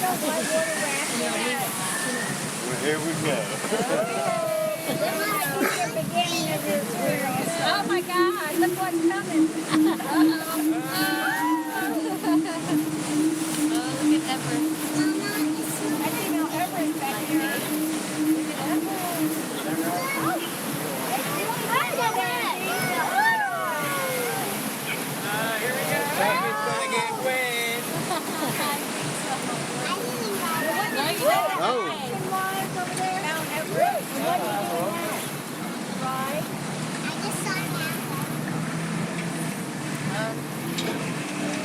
Well, here we go. Oh my God, look what's coming. Oh, look at Everett. I see now Everett back here. Here we go. It's gonna get wet. Oh. Mount Everett.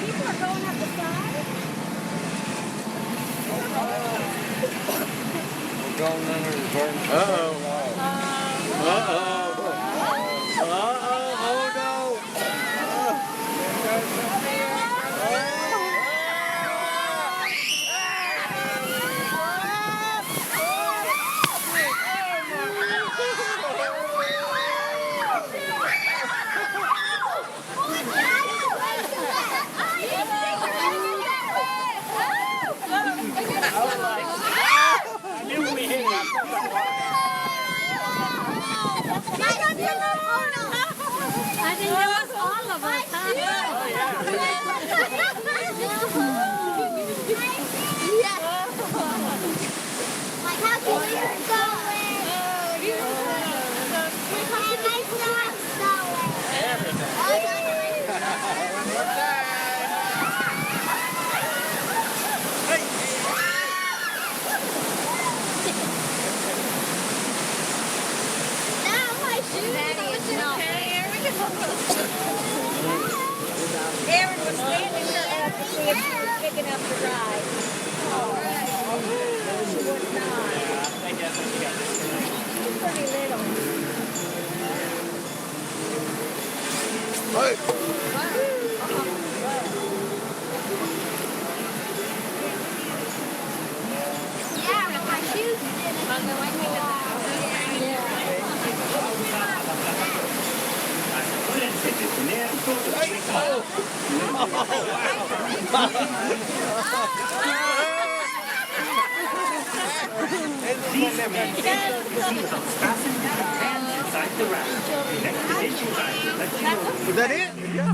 People are going up the side. We're going under the burn. Uh-oh. Uh-oh. Uh-oh. Oh, no. I think that was all of us, Like, how can you go in? And my son's going. Now my shoes. Aaron was standing there to see if she was big enough to ride. She was not. She's pretty little. Hey. Yeah, but my shoes didn't. Was that it? Yeah.